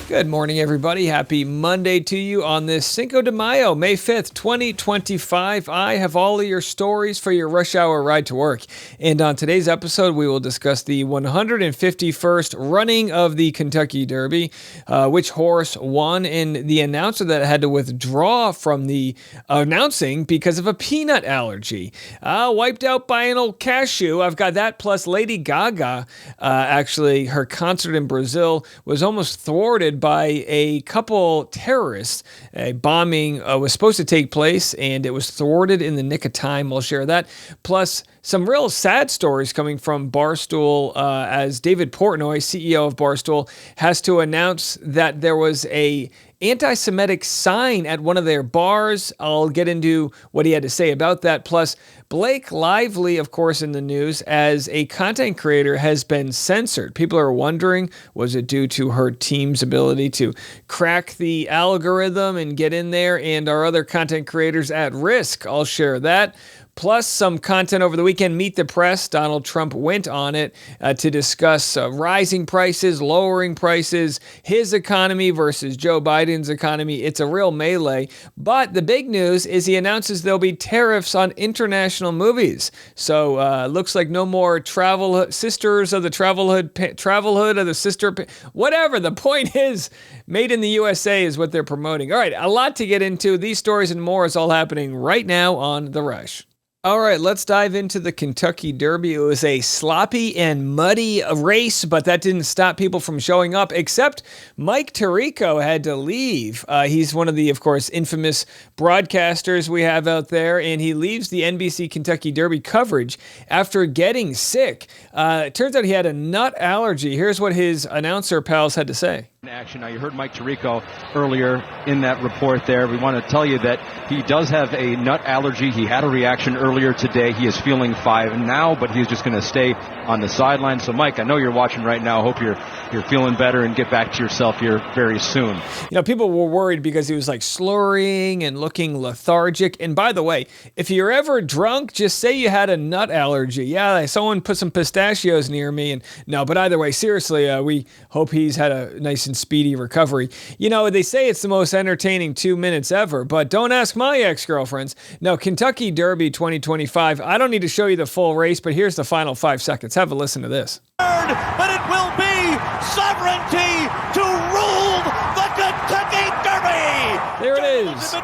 Good morning, everybody. Happy Monday to you on this Cinco de Mayo, May 5th, 2025. I have all of your stories for your rush hour ride to work. And on today's episode, we will discuss the 151st running of the Kentucky Derby, which horse won, and the announcer that had to withdraw from the announcing because of a peanut allergy. Wiped out by an old cashew. I've got that, plus Lady Gaga. Actually, her concert in Brazil was almost thwarted by a couple terrorists. A bombing was supposed to take place, and it was thwarted in the nick of time. We'll share that. Plus, some real sad stories coming from Barstool as David Portnoy, CEO of Barstool, has to announce that there was a anti-Semitic sign at one of their bars. I'll get into what he had to say about that. Plus, Blake Lively, of course, in the news as a content creator has been censored. People are wondering, was it due to her team's ability to crack the algorithm and get in there, and are other content creators at risk? I'll share that. Plus some content over the weekend. Meet the Press. Donald Trump went on it to discuss rising prices, lowering prices, his economy versus Joe Biden's economy. It's a real melee. But the big news is he announces there'll be tariffs on international movies. So looks like no more sisters of the travel hood of the sister. Whatever. The point is, made in the USA is what they're promoting. All right, a lot to get into. These stories and more is all happening right now on The Rush. All right, let's dive into the Kentucky Derby. It was a sloppy and muddy race, but that didn't stop people from showing up, except Mike Tirico had to leave. He's one of the, of course, infamous broadcasters we have out there, and he leaves the NBC Kentucky Derby coverage after getting sick. It turns out he had a nut allergy. Here's what his announcer pals had to say. Action. Now, you heard Mike Tirico earlier in that report there. We want to tell you that he does have a nut allergy. He had a reaction earlier today. He is feeling fine now, but he's just going to stay on the sideline. So, Mike, I know you're watching right now. Hope you're feeling better and get back to yourself here very soon. You know, people were worried because he was like slurring and looking lethargic. And by the way, if you're ever drunk, just say you had a nut allergy. Yeah, someone put some pistachios near me. And no, but either way, seriously, we hope he's had a nice and speedy recovery. You know, they say it's the most entertaining 2 minutes ever, but don't ask my ex-girlfriends. No, Kentucky Derby 2025. I don't need to show you the full race, but here's the final 5 seconds. Have a listen to this. But it will be sovereignty to rule the Kentucky Derby. There it is.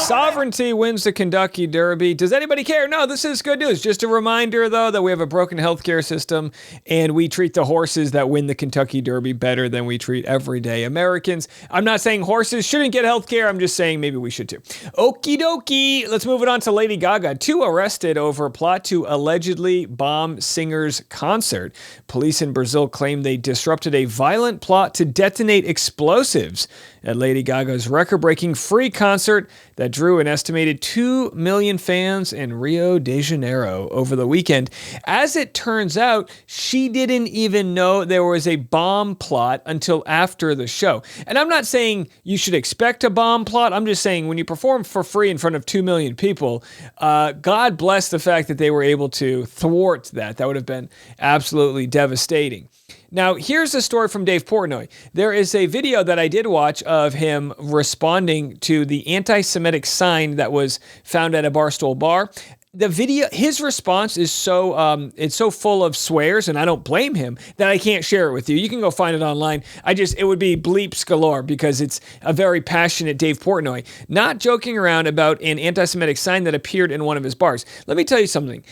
Sovereignty wins the Kentucky Derby. Does anybody care? No, this is good news. Just a reminder, though, that we have a broken healthcare system, and we treat the horses that win the Kentucky Derby better than we treat everyday Americans. I'm not saying horses shouldn't get healthcare. I'm just saying maybe we should too. Okie dokie. Let's move it on to Lady Gaga. 2 arrested over a plot to allegedly bomb singer's concert. Police in Brazil claim they disrupted a violent plot to detonate explosives at Lady Gaga's record-breaking free concert that drew an estimated 2 million fans in Rio de Janeiro over the weekend. As it turns out, she didn't even know there was a bomb plot until after the show. And I'm not saying you should expect a bomb plot. I'm just saying when you perform for free in front of 2 million people, God bless the fact that they were able to thwart that. That would have been absolutely devastating. Now, here's a story from Dave Portnoy. There is a video that I did watch of him responding to the anti-Semitic sign that was found at a Barstool bar. The video, his response is it's so full of swears, and I don't blame him, that I can't share it with you. You can go find it online. It would be bleeps galore because it's a very passionate Dave Portnoy, not joking around about an anti-Semitic sign that appeared in one of his bars. Let me tell you something.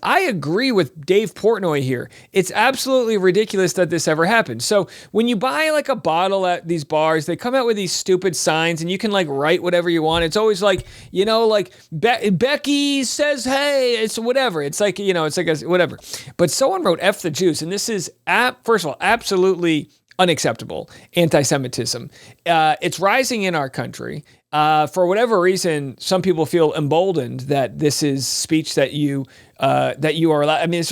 I agree with Dave Portnoy here. It's absolutely ridiculous that this ever happened. So when you buy like a bottle at these bars, they come out with these stupid signs and you can like write whatever you want. It's always like, you know, like Becky says, hey, it's whatever. It's like, you know, it's like whatever. But someone wrote F the Jews. And this is, first of all, absolutely unacceptable anti-Semitism. It's rising in our country. For whatever reason, some people feel emboldened that this is speech that you are allowed. I mean,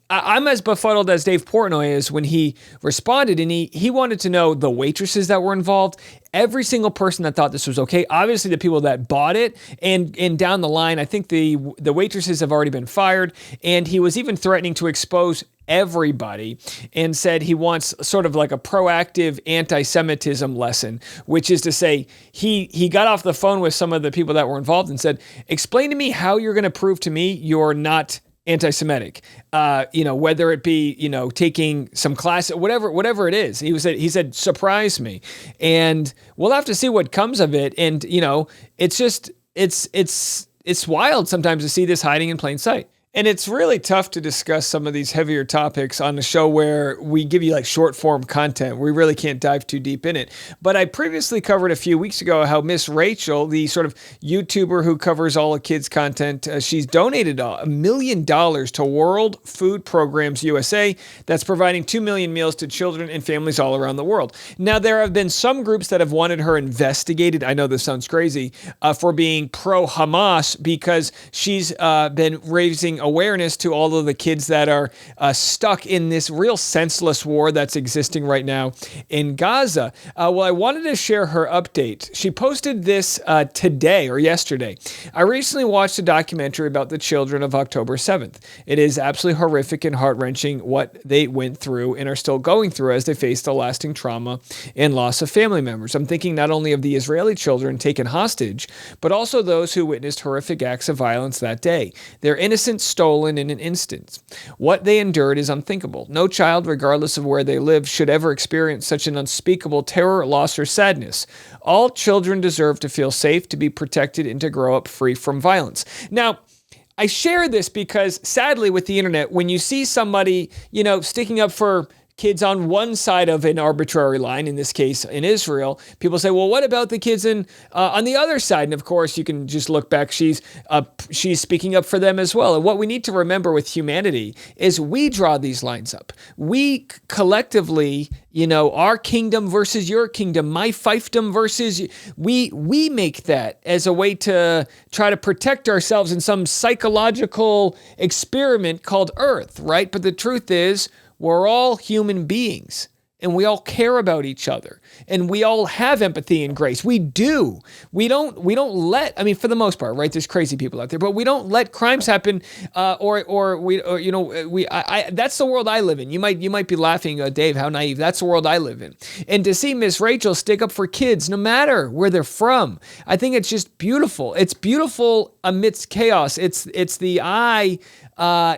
I'm as befuddled as Dave Portnoy is when he responded, and he wanted to know the waitresses that were involved, every single person that thought this was okay. Obviously, the people that bought it, and down the line, I think the waitresses have already been fired, and he was even threatening to expose everybody and said he wants sort of like a proactive anti-Semitism lesson, which is to say he got off the phone with some of the people that were involved and said, explain to me how you're going to prove to me you're not anti-Semitic, whether it be, taking some class, whatever it is. He said, surprise me. And we'll have to see what comes of it. And, it's just, it's wild sometimes to see this hiding in plain sight. And it's really tough to discuss some of these heavier topics on a show where we give you like short form content. We really can't dive too deep in it. But I previously covered a few weeks ago how Miss Rachel, the sort of YouTuber who covers all the kids' content, she's donated $1 million to World Food Programs USA that's providing 2 million meals to children and families all around the world. Now, there have been some groups that have wanted her investigated. I know this sounds crazy, for being pro-Hamas because she's been raising awareness to all of the kids that are stuck in this real senseless war that's existing right now in Gaza. Well, I wanted to share her update. She posted this today or yesterday. I recently watched a documentary about the children of October 7th. It is absolutely horrific and heart-wrenching what they went through and are still going through as they face the lasting trauma and loss of family members. I'm thinking not only of the Israeli children taken hostage, but also those who witnessed horrific acts of violence that day. Their innocent stolen in an instant. What they endured is unthinkable. No child, regardless of where they live, should ever experience such an unspeakable terror, loss, or sadness. All children deserve to feel safe, to be protected, and to grow up free from violence. Now, I share this because, sadly, with the internet, when you see somebody, sticking up for kids on one side of an arbitrary line, in this case in Israel, people say, well, what about the kids on the other side? And of course, you can just look back. She's speaking up for them as well. And what we need to remember with humanity is we draw these lines up. We collectively, our kingdom versus your kingdom, my fiefdom versus we make that as a way to try to protect ourselves in some psychological experiment called Earth, right? But the truth is, we're all human beings and we all care about each other and we all have empathy and grace. We do. We don't for the most part, right? There's crazy people out there, but we don't let crimes happen. That's the world I live in. You might be laughing, Dave, how naive. That's the world I live in. And to see Miss Rachel stick up for kids, no matter where they're from, I think it's just beautiful. It's beautiful amidst chaos. It's the eye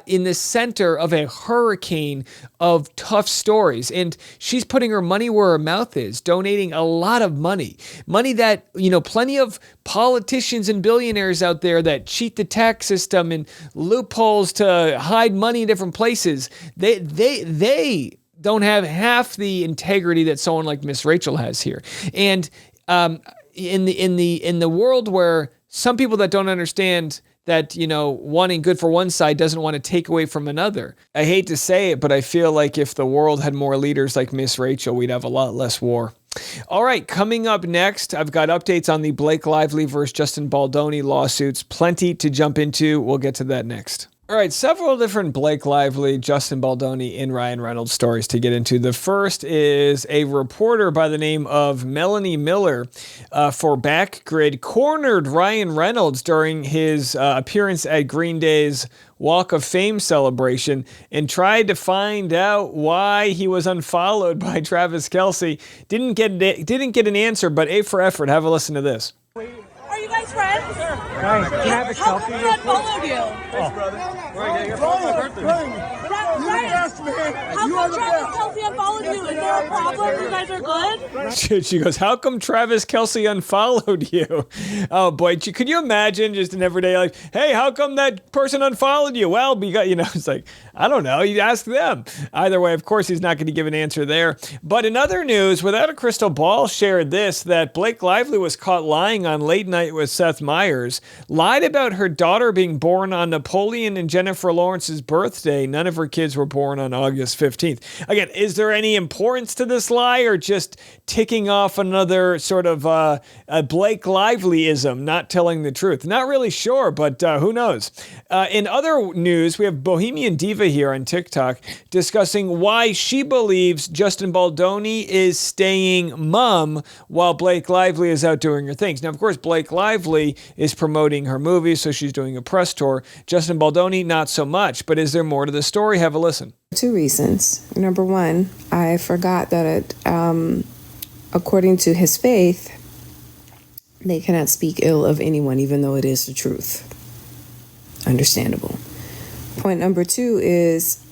in the center of a hurricane of tough stories. And she's putting her money where her mouth is, donating a lot of money that, plenty of politicians and billionaires out there that cheat the tax system and loopholes to hide money in different places. They don't have half the integrity that someone like Miss Rachel has here. And in the world where some people that don't understand that, wanting good for one side doesn't want to take away from another. I hate to say it, but I feel like if the world had more leaders like Miss Rachel, we'd have a lot less war. All right, coming up next, I've got updates on the Blake Lively versus Justin Baldoni lawsuits. Plenty to jump into. We'll get to that next. All right, several different Blake Lively, Justin Baldoni, and Ryan Reynolds stories to get into. The first is a reporter by the name of Melanie Miller for Backgrid cornered Ryan Reynolds during his appearance at Green Day's Walk of Fame celebration and tried to find out why he was unfollowed by Travis Kelce. Didn't get an answer, but A for effort. Have a listen to this. Are you guys friends? Guys, can I have a How come selfie? he unfollowed you? Thanks, brother. You're How come Travis Kelce unfollowed you? Is there a problem? You guys are good? She goes, how come Travis Kelce unfollowed you? Oh boy, could you imagine just in everyday life, hey, how come that person unfollowed you? Well, because, it's like, I don't know, you ask them. Either way, of course, he's not going to give an answer there. But in other news, Without a Crystal Ball shared this, that Blake Lively was caught lying on Late Night with Seth Meyers, lied about her daughter being born on Napoleon and Jennifer Lawrence's birthday. None of her kids were born on August 15th. Again, is there any importance to this lie or just ticking off another sort of a Blake Lively-ism, not telling the truth? Not really sure, but who knows? In other news, we have Bohemian Diva here on TikTok discussing why she believes Justin Baldoni is staying mum while Blake Lively is out doing her things. Now, of course, Blake Lively is promoting her movie, so she's doing a press tour. Justin Baldoni, not so much. But is there more to the story? Have a listen. Two reasons. Number one, I forgot that according to his faith, they cannot speak ill of anyone, even though it is the truth. Understandable. Point number two is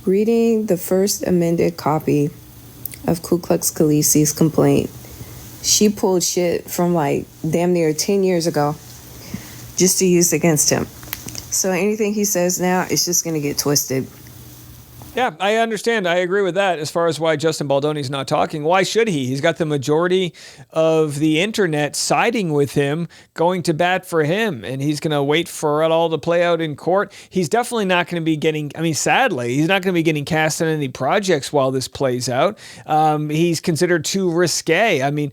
reading the first amended copy of Ku Klux Khaleesi's complaint. She pulled shit from like damn near 10 years ago just to use against him. So anything he says now is just going to get twisted. Yeah, I understand. I agree with that as far as why Justin Baldoni's not talking. Why should he? He's got the majority of the internet siding with him, going to bat for him, and he's going to wait for it all to play out in court. He's definitely not going to be getting, sadly, he's not going to be getting cast in any projects while this plays out. He's considered too risque. Imagine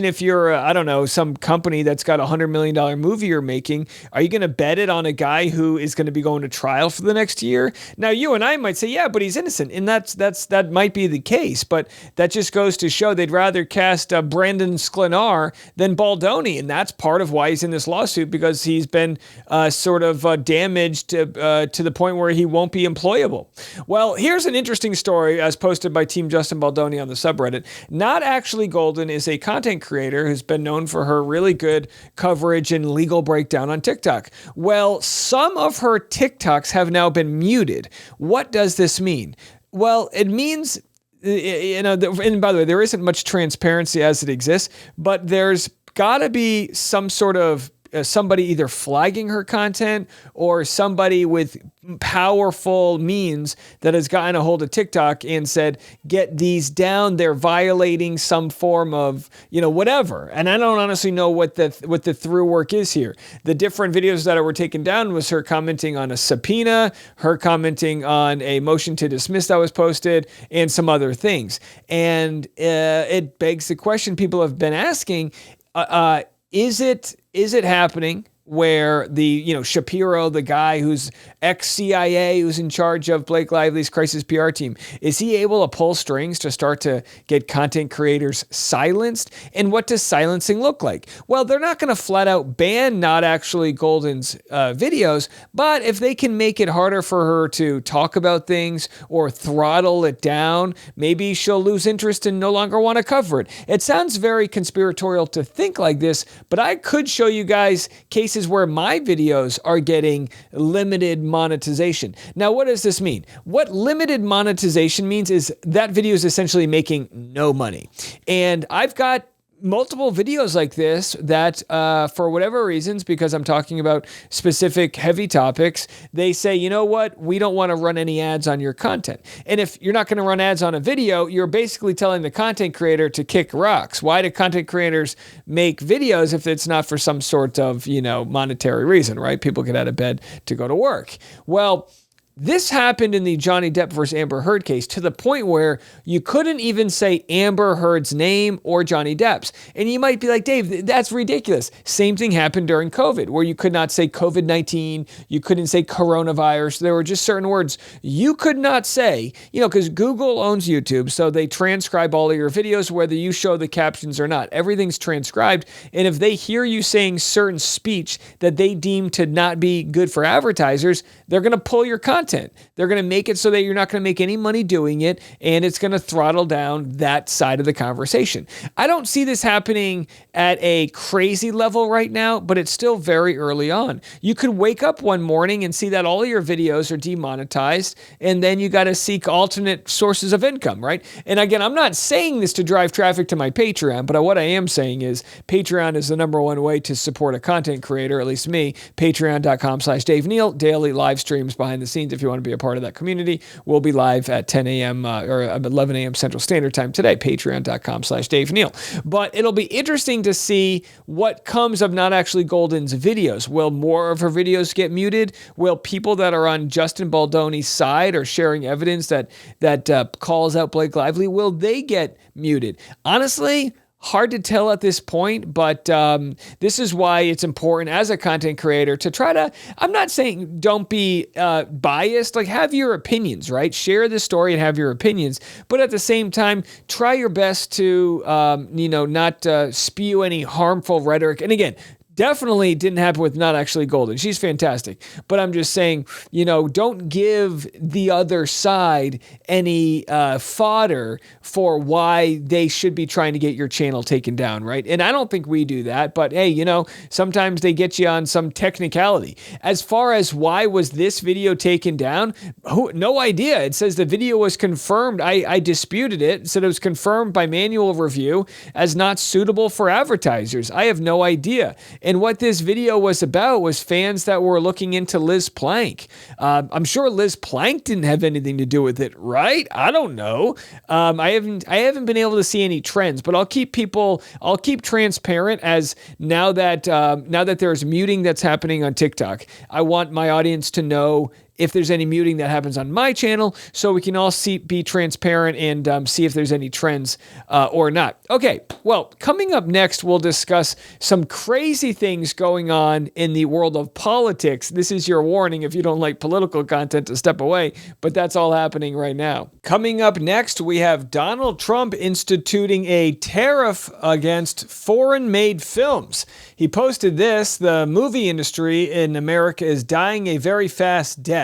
if you're, some company that's got $100 million movie you're making. Are you going to bet it on a guy who is going to be going to trial for the next year? Now, you and I might say, yeah, but he's innocent, and that might be the case, but that just goes to show they'd rather cast Brandon Sklenar than Baldoni, and that's part of why he's in this lawsuit, because he's been damaged to the point where he won't be employable. Well, here's an interesting story as posted by Team Justin Baldoni on the subreddit. Not Actually Golden is a content creator who's been known for her really good coverage and legal breakdown on TikTok. Well, some of her TikToks have now been muted. What does this mean? Well, it means, and by the way, there isn't much transparency as it exists, but there's got to be some sort of somebody either flagging her content or somebody with powerful means that has gotten a hold of TikTok and said, get these down. They're violating some form of, whatever. And I don't honestly know what the through work is here. The different videos that were taken down was her commenting on a subpoena, her commenting on a motion to dismiss that was posted, and some other things. And it begs the question people have been asking, is it happening where the, Shapiro, the guy who's ex-CIA, who's in charge of Blake Lively's crisis PR team, is he able to pull strings to start to get content creators silenced? And what does silencing look like? Well, they're not going to flat out ban Not Actually Golden's videos, but if they can make it harder for her to talk about things or throttle it down, maybe she'll lose interest and no longer want to cover it. It sounds very conspiratorial to think like this, but I could show you guys cases where my videos are getting limited monetization. Now, what does this mean? What limited monetization means is that video is essentially making no money. And I've got multiple videos like this that for whatever reasons, because I'm talking about specific heavy topics, they say, you know what, we don't want to run any ads on your content. And if you're not going to run ads on a video, you're basically telling the content creator to kick rocks. Why do content creators make videos if it's not for some sort of, monetary reason, right? People get out of bed to go to work. Well, this happened in the Johnny Depp versus Amber Heard case to the point where you couldn't even say Amber Heard's name or Johnny Depp's. And you might be like, Dave, that's ridiculous. Same thing happened during COVID, where you could not say COVID-19. You couldn't say coronavirus. There were just certain words you could not say, because Google owns YouTube. So they transcribe all of your videos, whether you show the captions or not. Everything's transcribed. And if they hear you saying certain speech that they deem to not be good for advertisers, they're going to pull your content. They're going to make it so that you're not going to make any money doing it, and it's going to throttle down that side of the conversation. I don't see this happening at a crazy level right now, but it's still very early on. You could wake up one morning and see that all of your videos are demonetized, and then you got to seek alternate sources of income, right? And again, I'm not saying this to drive traffic to my Patreon, but what I am saying is Patreon is the number one way to support a content creator, at least me. Patreon.com/Dave Neal, daily live streams behind the scenes. If you want to be a part of that community, we'll be live at 10 a.m. Or 11 a.m. Central Standard Time today, patreon.com/Dave Neal. But it'll be interesting to see what comes of Not Actually Golden's videos. Will more of her videos get muted? Will people that are on Justin Baldoni's side or sharing evidence that calls out Blake Lively, will they get muted? Honestly, hard to tell at this point, but this is why it's important as a content creator to try to, I'm not saying don't be biased, like have your opinions, right? Share the story and have your opinions, but at the same time, try your best to, not spew any harmful rhetoric. And again, definitely didn't happen with Not Actually Golden. She's fantastic. But I'm just saying, don't give the other side any fodder for why they should be trying to get your channel taken down, right? And I don't think we do that. But hey, sometimes they get you on some technicality. As far as why was this video taken down, no idea. It says the video was confirmed. I disputed it. It said it was confirmed by manual review as not suitable for advertisers. I have no idea. And what this video was about was fans that were looking into Liz Plank. I'm sure Liz Plank didn't have anything to do with it, right? I don't know. I haven't been able to see any trends, but I'll keep transparent as now that there's muting that's happening on TikTok. I want my audience to know if there's any muting that happens on my channel, so we can all be transparent and see if there's any trends or not. Okay, well, coming up next, we'll discuss some crazy things going on in the world of politics. This is your warning if you don't like political content to step away, but that's all happening right now. Coming up next, we have Donald Trump instituting a tariff against foreign-made films. He posted this: the movie industry in America is dying a very fast death.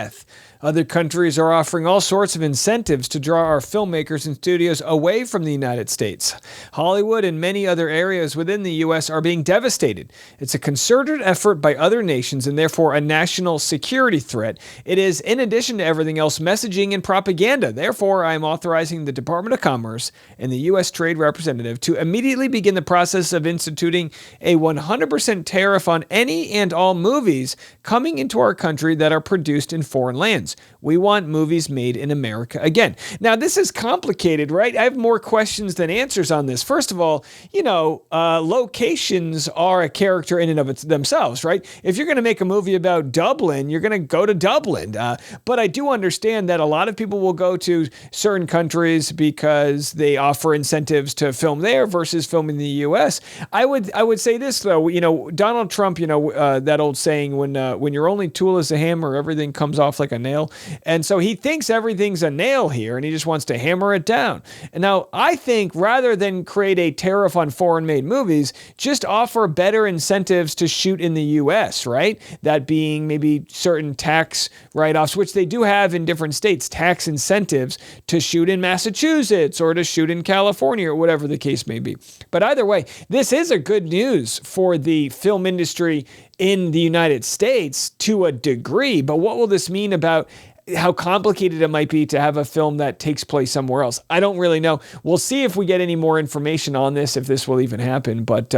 Other countries are offering all sorts of incentives to draw our filmmakers and studios away from the United States. Hollywood and many other areas within the U.S. are being devastated. It's a concerted effort by other nations and therefore a national security threat. It is, in addition to everything else, messaging and propaganda. Therefore, I am authorizing the Department of Commerce and the U.S. Trade Representative to immediately begin the process of instituting a 100% tariff on any and all movies coming into our country that are produced in foreign lands. We want movies made in America again. Now, this is complicated, right? I have more questions than answers on this. First of all, locations are a character in and of themselves, right? If you're going to make a movie about Dublin, you're going to go to Dublin. But I do understand that a lot of people will go to certain countries because they offer incentives to film there versus filming in the U.S. I would say this, though. Donald Trump, that old saying, when your only tool is a hammer, everything comes off like a nail. And so he thinks everything's a nail here, and he just wants to hammer it down. And now I think rather than create a tariff on foreign-made movies, just offer better incentives to shoot in the U.S., right? That being maybe certain tax write-offs, which they do have in different states, tax incentives to shoot in Massachusetts or to shoot in California or whatever the case may be. But either way, this is a good news for the film industry in the United States to a degree, but what will this mean about how complicated it might be to have a film that takes place somewhere else? I don't really know. We'll see if we get any more information on this, if this will even happen. But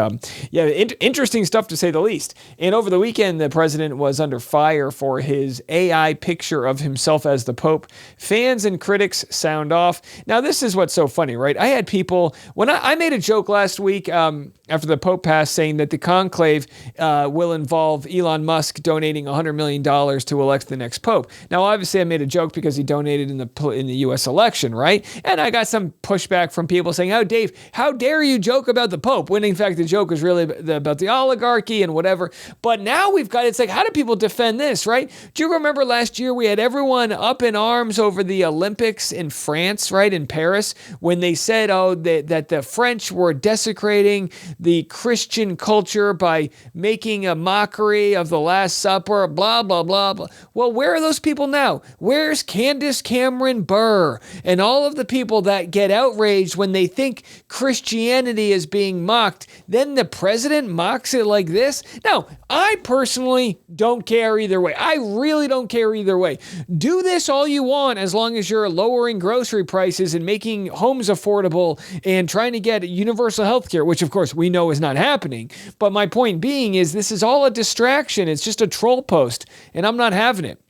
interesting stuff to say the least. And over the weekend, the president was under fire for his AI picture of himself as the Pope. Fans and critics sound off. Now, this is what's so funny, right? I had people, when I made a joke last week after the Pope passed, saying that the conclave will involve Elon Musk donating $100 million to elect the next Pope. Now, obviously, I made a joke because he donated in the U.S. election, right? And I got some pushback from people saying, "Oh, Dave, how dare you joke about the Pope?" When in fact the joke was really about the oligarchy and whatever. But now it's like, how do people defend this, right? Do you remember last year we had everyone up in arms over the Olympics in France, right, in Paris, when they said, that the French were desecrating the Christian culture by making a mockery of the Last Supper, blah, blah, blah, blah. Well, where are those people now? Where's Candace Cameron Bure and all of the people that get outraged when they think Christianity is being mocked? Then the president mocks it like this? Now, I personally don't care either way. I really don't care either way. Do this all you want as long as you're lowering grocery prices and making homes affordable and trying to get universal health care, which of course we know is not happening. But my point being is this is all a distraction. It's just a troll post, and I'm not having it.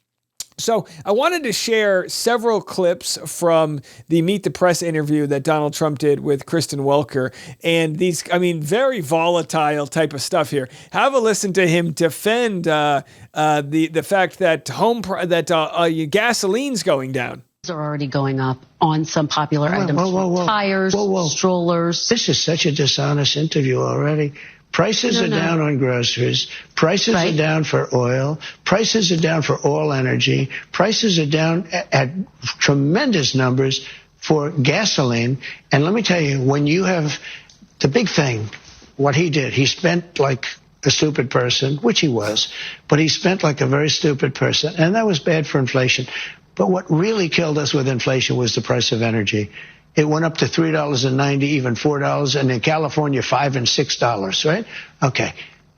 So I wanted to share several clips from the Meet the Press interview that Donald Trump did with Kristen Welker. And these, very volatile type of stuff here. Have a listen to him defend the fact that gasoline's going down. Are already going up on some popular items. Whoa. Tires, strollers. This is such a dishonest interview already. Prices are down on groceries. Prices are down for oil. Prices are down for all energy. Prices are down at tremendous numbers for gasoline. And let me tell you, when you have the big thing, what he did, he spent like a stupid person, which he was, but he spent like a very stupid person, and that was bad for inflation. But what really killed us with inflation was the price of energy. It went up to $3.90, even $4, and in California, $5 and $6, right? Okay.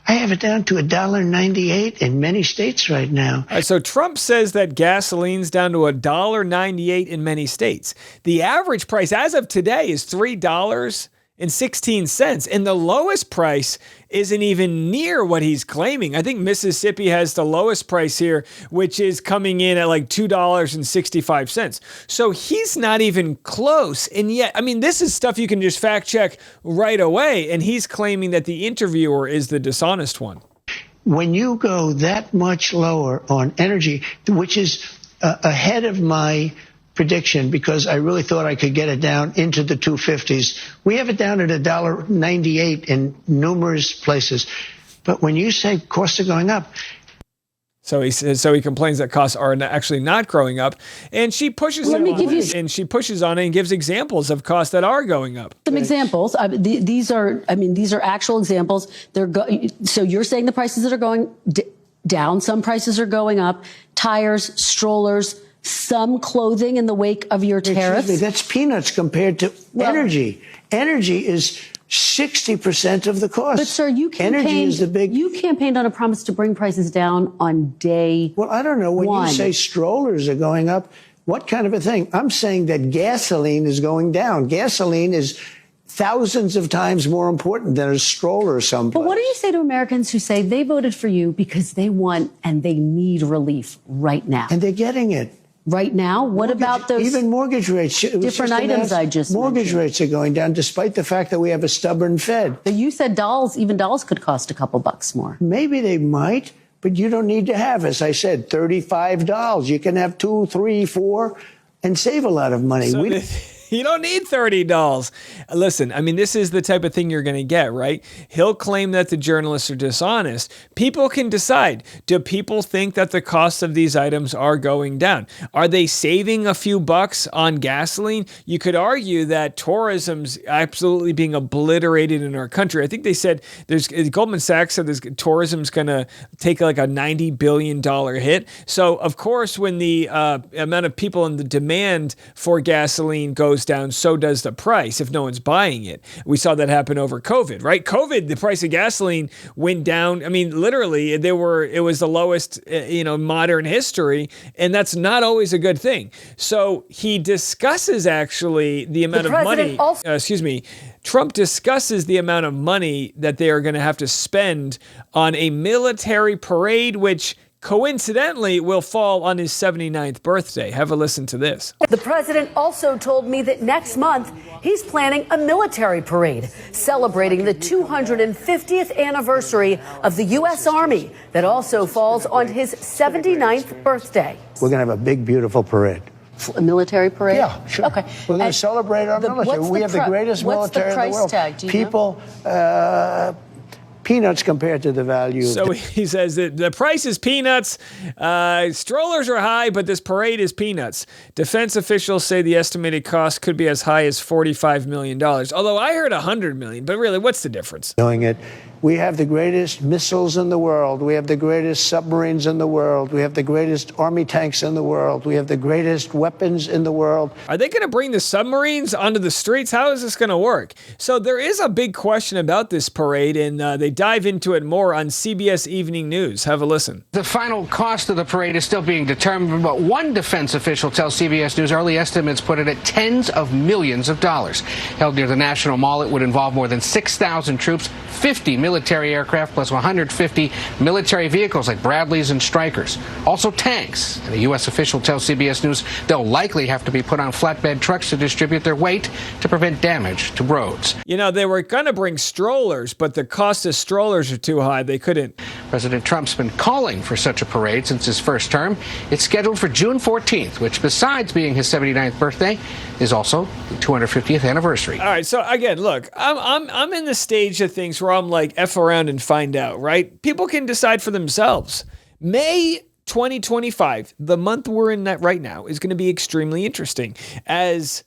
I have it down to $1.98 in many states right now. All right, so Trump says that gasoline's down to $1.98 in many states. The average price as of today is $3.16, and the lowest price isn't even near what he's claiming. I think Mississippi has the lowest price here, which is coming in at like $2.65. So he's not even close. And yet, I mean, this is stuff you can just fact check right away. And he's claiming that the interviewer is the dishonest one. When you go that much lower on energy, which is ahead of my prediction, because I really thought I could get it down into the 250s. We have it down at $1.98 in numerous places. But when you say costs are going up, so he complains that costs are actually not growing up, and she pushes on it and gives examples of costs that are going up. Some examples. These are actual examples. So you're saying the prices that are going down, some prices are going up. Tires, strollers, some clothing in the wake of your tariffs. Excuse me, that's peanuts compared to energy. Energy is 60% of the cost. But sir, you campaigned on a promise to bring prices down on day Well, I don't know. When one. you say strollers are going up, what kind of a thing? I'm saying that gasoline is going down. Gasoline is thousands of times more important than a stroller someplace. But what do you say to Americans who say they voted for you because they want and they need relief right now? And they're getting it. Right now? What about those even mortgage rates? different items I just Mortgage mentioned? rates are going down despite the fact that we have a stubborn Fed. But you said dolls could cost a couple bucks more. Maybe they might, but you don't need to have, as I said, $35. You can have 2, 3, 4 and save a lot of money. So you don't need $30. Listen, I mean, this is the type of thing you're going to get, right? He'll claim that the journalists are dishonest. People can decide. Do people think that the cost of these items are going down? Are they saving a few bucks on gasoline? You could argue that tourism's absolutely being obliterated in our country. I think they said Goldman Sachs said tourism's going to take like a $90 billion hit. So, of course, when the amount of people and the demand for gasoline goes down, so does the price if no one's buying it. We saw that happen over COVID, right? COVID, the price of gasoline went down. I mean, literally, it was the lowest, modern history, and that's not always a good thing. So he discusses actually the amount of money. Trump discusses the amount of money that they are going to have to spend on a military parade, which coincidentally will fall on his 79th birthday. Have a listen to this. The president also told me that next month he's planning a military parade celebrating the 250th anniversary of the U.S. Army that also falls on his 79th birthday. We're going to have a big, beautiful parade. A military parade? Yeah, sure. Okay. We're going to celebrate our military. We have the greatest military in the world. What's the price tag? Do you know? Peanuts compared to the value. So he says that the price is peanuts. Strollers are high, but this parade is peanuts. Defense officials say the estimated cost could be as high as $45 million. Although I heard $100 million, but really, what's the difference? Doing it. We have the greatest missiles in the world. We have the greatest submarines in the world. We have the greatest army tanks in the world. We have the greatest weapons in the world. Are they going to bring the submarines onto the streets? How is this going to work? So there is a big question about this parade, and they dive into it more on CBS Evening News. Have a listen. The final cost of the parade is still being determined, but one defense official tells CBS News early estimates put it at tens of millions of dollars. Held near the National Mall, it would involve more than 6,000 troops, 50 military aircraft, plus 150 military vehicles like Bradleys and Strykers. Also tanks. And a U.S. official tells CBS News they'll likely have to be put on flatbed trucks to distribute their weight to prevent damage to roads. You know, they were going to bring strollers, but the cost of strollers are too high. They couldn't. President Trump's been calling for such a parade since his first term. It's scheduled for June 14th, which besides being his 79th birthday, is also the 250th anniversary. All right, so again, look, I'm in the stage of things where I'm like, F around and find out, right? People can decide for themselves. May 2025, the month we're in that right now, is going to be extremely interesting as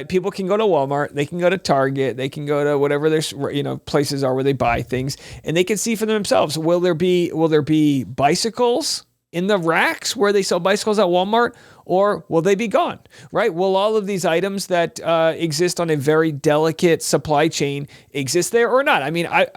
people can go to Walmart, they can go to Target, they can go to whatever their places are where they buy things, and they can see for themselves. Will there be bicycles in the racks where they sell bicycles at Walmart, or will they be gone, right? Will all of these items that exist on a very delicate supply chain exist there or not? I mean, I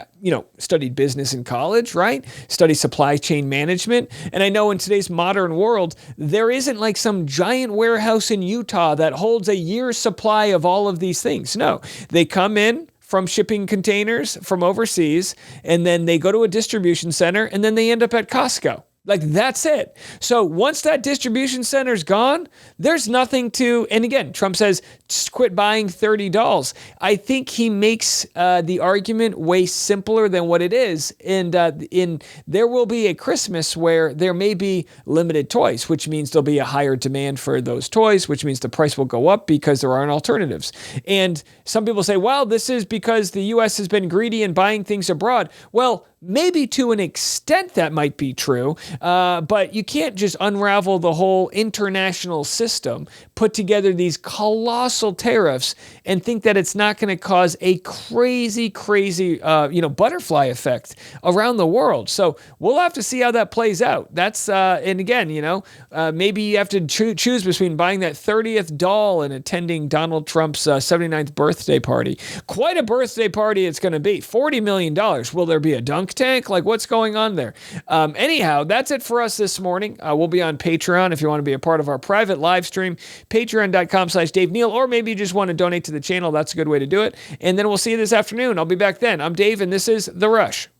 studied business in college, right? Studied supply chain management. And I know in today's modern world, there isn't like some giant warehouse in Utah that holds a year's supply of all of these things. No, they come in from shipping containers from overseas, and then they go to a distribution center, and then they end up at Costco. Like, that's it. So once that distribution center's gone, there's nothing to, and again, Trump says, just quit buying 30 dolls. I think he makes the argument way simpler than what it is. And there will be a Christmas where there may be limited toys, which means there'll be a higher demand for those toys, which means the price will go up because there aren't alternatives. And some people say, well, this is because the U.S. has been greedy in buying things abroad. Well, maybe to an extent that might be true, but you can't just unravel the whole international system, put together these colossal tariffs, and think that it's not going to cause a crazy, butterfly effect around the world. So we'll have to see how that plays out. That's, and again, maybe you have to choose between buying that 30th doll and attending Donald Trump's 79th birthday party. Quite a birthday party it's going to be. $40 million. Will there be a dunk tank? Like, what's going on there? Anyhow, that's it for us this morning. We'll be on Patreon if you want to be a part of our private live stream, patreon.com/Dave Neal, or maybe you just want to donate to the channel. That's a good way to do it. And then we'll see you this afternoon. I'll be back then. I'm Dave, and this is The Rush.